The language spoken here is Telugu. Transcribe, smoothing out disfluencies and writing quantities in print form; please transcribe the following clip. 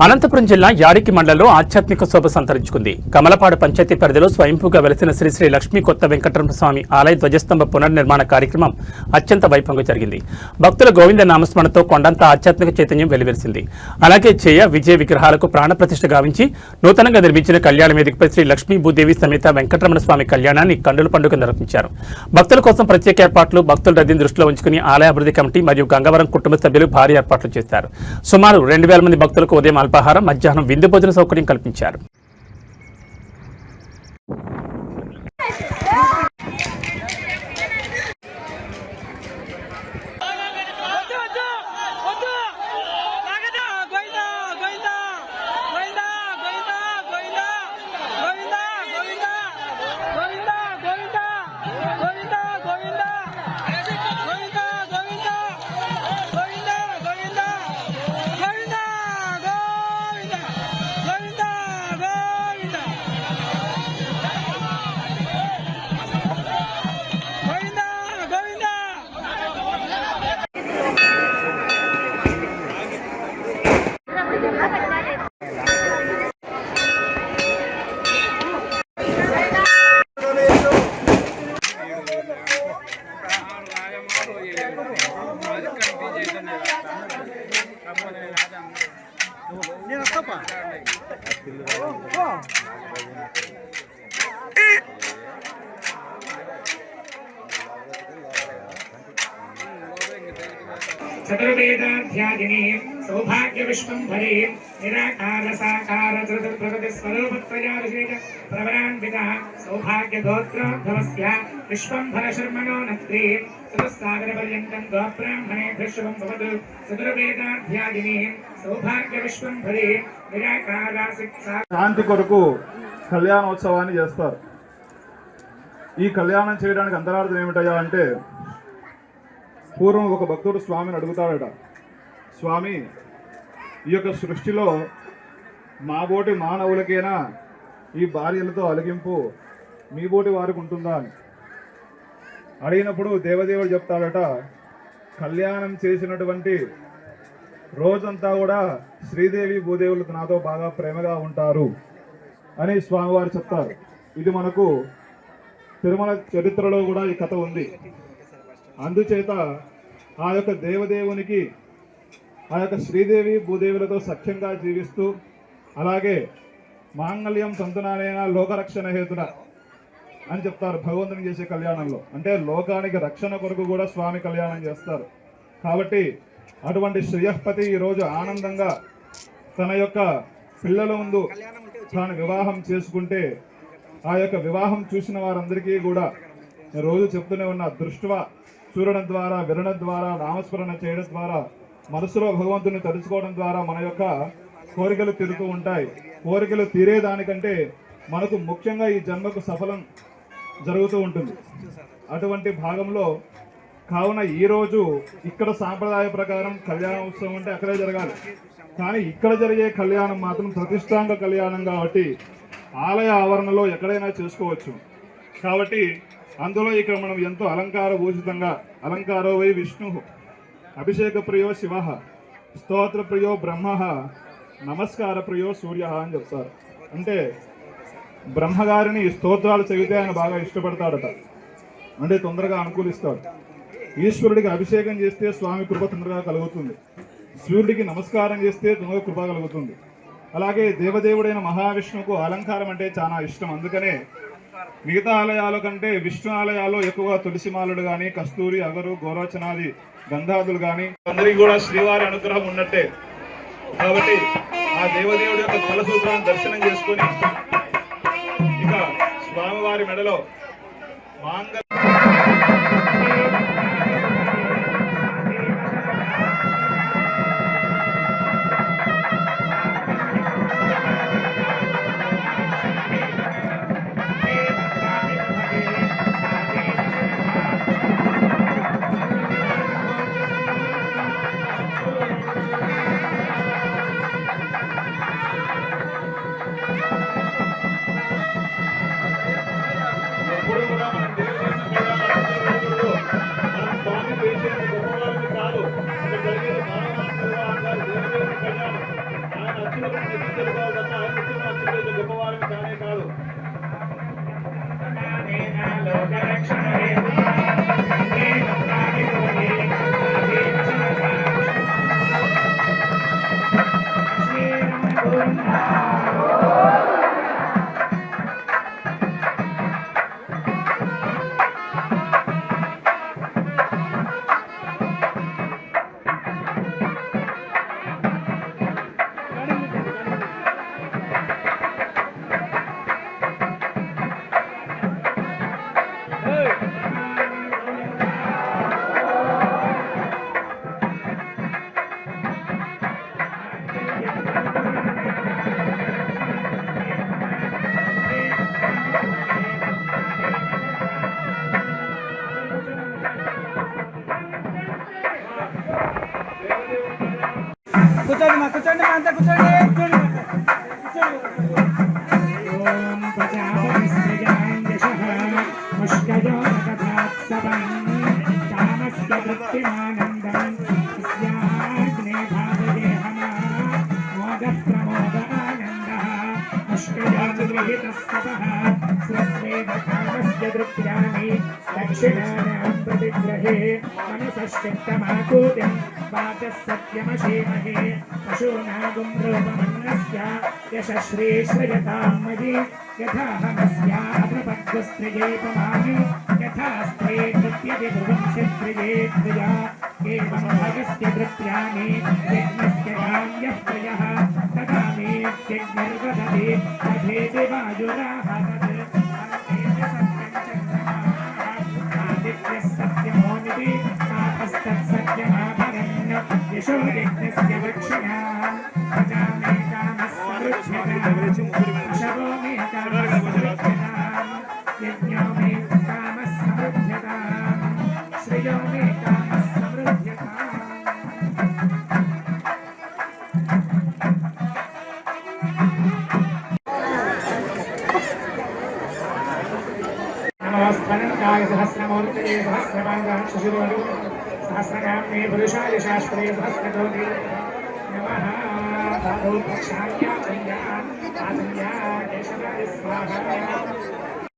అనంతపురం జిల్లా యాడికి మండలంలో ఆధ్యాత్మిక శోభ సంతరించుకుంది. కమలపాడు పంచాయతీ పరిధిలో స్వయంభూగా వెలసిన శ్రీ శ్రీ లక్ష్మీ కొత్త వెంకటరమణ స్వామి ఆలయ ధ్వజస్తంభ పునర్నిర్మాణ కార్యక్రమం అత్యంత వైభవంగా జరిగింది. భక్తుల గోవింద నామస్మరణతో కొండంత ఆధ్యాత్మిక చైతన్యం వెలువరిసింది. అలాగే జయ విజయ విగ్రహాలకు ప్రాణప్రతిష్ఠ గావించి నూతనంగా నిర్మించిన కళ్యాణ వేదికపై శ్రీ లక్ష్మీ భూదేవి సమేత వెంకటరమణ స్వామి కళ్యాణాన్ని కన్నుల పండుగ నిర్వహించారు. భక్తుల కోసం ప్రత్యేక ఏర్పాట్లు, భక్తుల రద్దీని దృష్టిలో ఉంచుకుని ఆలయ అభివృద్ధి కమిటీ మరియు గంగవరం కుటుంబ సభ్యులు భారీ ఏర్పాట్లు చేశారు. సుమారు 2000 మంది భక్తులకు ఉదయం అల్పాహారం, మధ్యాహ్నం విందు భోజన సౌకర్యం కల్పించారు. చతుర్వేదాధ్యాదిని సౌభాగ్య విశ్వంభరీ నిరాకార సాకార ప్రకృతి స్వరూపత్వయాభిషేక ప్రవరాన్విత సౌభాగ్య గోత్రోద్భవస్య విశ్వంభర శర్మణో నత్రీ చతుస్సాగర పర్యంతం గోబ్రాహ్మణేభ్యః శుభం భవతు. చతుర్వేదాధ్యాదిని సౌభాగ్య విశ్వంభరీ నిరాకార శాంతి కొరకు కళ్యాణోత్సవాన్ని చేస్తారు. ఈ కళ్యాణం చేయడానికి అంతరార్థం ఏమిటయ్యా అంటే, పూర్వం ఒక భక్తుడు స్వామిని అడుగుతాడట, స్వామి, ఈ యొక్క సృష్టిలో మా బోటి మానవులకైనా ఈ భార్యలతో అలిగింపు మీ బోటి వారికి ఉంటుందా అని అడిగినప్పుడు దేవదేవుడు చెప్తాడట, కళ్యాణం చేసినటువంటి రోజంతా కూడా శ్రీదేవి భూదేవులు నాతో బాగా ప్రేమగా ఉంటారు అని స్వామివారు చెప్తారు. ఇది మనకు తిరుమల చరిత్రలో కూడా ఈ కథ ఉంది. అందుచేత ఆ యొక్క దేవదేవునికి ఆ యొక్క శ్రీదేవి భూదేవులతో సఖ్యంగా జీవిస్తూ, అలాగే మాంగళ్యం సంతునానేన లోకరక్షణ హేతున అని చెప్తారు భగవంతుని చేసే కళ్యాణంలో. అంటే లోకానికి రక్షణ కొరకు కూడా స్వామి కళ్యాణం చేస్తారు. కాబట్టి అటువంటి శ్రేయస్పతి ఈరోజు ఆనందంగా తన యొక్క పిల్లల ముందు తాను వివాహం చేసుకుంటే, ఆ యొక్క వివాహం చూసిన వారందరికీ కూడా రోజు చెప్తూనే ఉన్న దృష్ట్యా చూడడం ద్వారా, వినడం ద్వారా, నామస్మరణ చేయడం ద్వారా, మనసులో భగవంతుని తలుచుకోవడం ద్వారా మన యొక్క కోరికలు తీరుతూ ఉంటాయి. కోరికలు తీరేదానికంటే మనకు ముఖ్యంగా ఈ జన్మకు సఫలం జరుగుతూ ఉంటుంది. అటువంటి భాగంలో కావున ఈరోజు ఇక్కడ సాంప్రదాయ ప్రకారం కళ్యాణోత్సవం అంటే అక్కడే జరగాలి. కానీ ఇక్కడ జరిగే కళ్యాణం మాత్రం ప్రతిష్టాంగ కళ్యాణం కాబట్టి ఆలయ ఆవరణలో ఎక్కడైనా చేసుకోవచ్చు. కాబట్టి అందులో ఇక్కడ మనం ఎంతో అలంకార భూషితంగా, అలంకారో వై విష్ణు అభిషేక ప్రియో శివ స్తోత్ర ప్రియో బ్రహ్మ నమస్కార ప్రియో సూర్య అని చెప్తారు. అంటే బ్రహ్మగారిని స్తోత్రాలు చదివితే ఆయన బాగా ఇష్టపడతాడట, అంటే తొందరగా అనుకూలిస్తాడు. ఈశ్వరుడికి అభిషేకం చేస్తే స్వామి కృప తొందరగా కలుగుతుంది. సూర్యుడికి నమస్కారం చేస్తే తొందరగా కృప కలుగుతుంది. అలాగే దేవదేవుడైన మహావిష్ణువుకు అలంకారం అంటే చాలా ఇష్టం. అందుకనే మిగతా ఆలయాల కంటే విష్ణు ఆలయాల్లో ఎక్కువగా తులసిమాలలు కానీ, కస్తూరి, అగరు, గోరోచనాది గంధాదులు కానీ అందరికీ కూడా శ్రీవారి అనుగ్రహం ఉన్నట్టే. కాబట్టి ఆ దేవదేవుడి యొక్క ఫలసూత్రాన్ని దర్శనం చేసుకొని ఇక స్వామివారి మెడలో మాంగ ఎప్పుడు కూడా మనం గొప్పవారిని కానే కాదు. కూర్చోండి మా అంతా కూర్చోండి. ఓం ప్రజాపతిస్త్రిజాంజశః ముష్కజో నకథాత్సవం కామస్య వృత్తిమానందం తస్యాగ్నే భావయే హమా మోదః ప్రమోదానందః ముష్కజాగృహీతస్తపః స్వస్వేవ కామస్య దృత్యాని దక్షిణానాం प्रतिग्रहे मनसश्चित्तमाकूतिं वाचः सत्यमशीमहे पशूनागुं रूपमन्नस्य यशश्रीश्रयतां मयि यथाहमस्याप्रपद्यस्त्रियेपमानि यथा स्त्रे नृत्यति भुवंसि त्रिये त्रिया एवं भगस्य नृत्यानि यज्ञस्य काम्यः प्रियः तदा मे यज्ञर्वदति तथेति वायुराह तत् सत्यमोनिति तापस्तत्सत्यमाभरन् यशो यज्ञस्य दक्षिणाम् प्रजामे कामः समृद्ध्यताम् पशवो मे कामः समृद्ध्यताम् यज्ञो मे कामः समृद्ध्यताम् श्रियो मे कामः समृद्ध्यताम् स्फनन्ताय सहस्रमूर्तये सहस्रपादां शशिरोधि सहस्रकाम्ये पुरुषाय शास्त्रे सहस्रकोटि नमः पादौ प्रक्षाल्य आचम्या केशवाय स्वाहा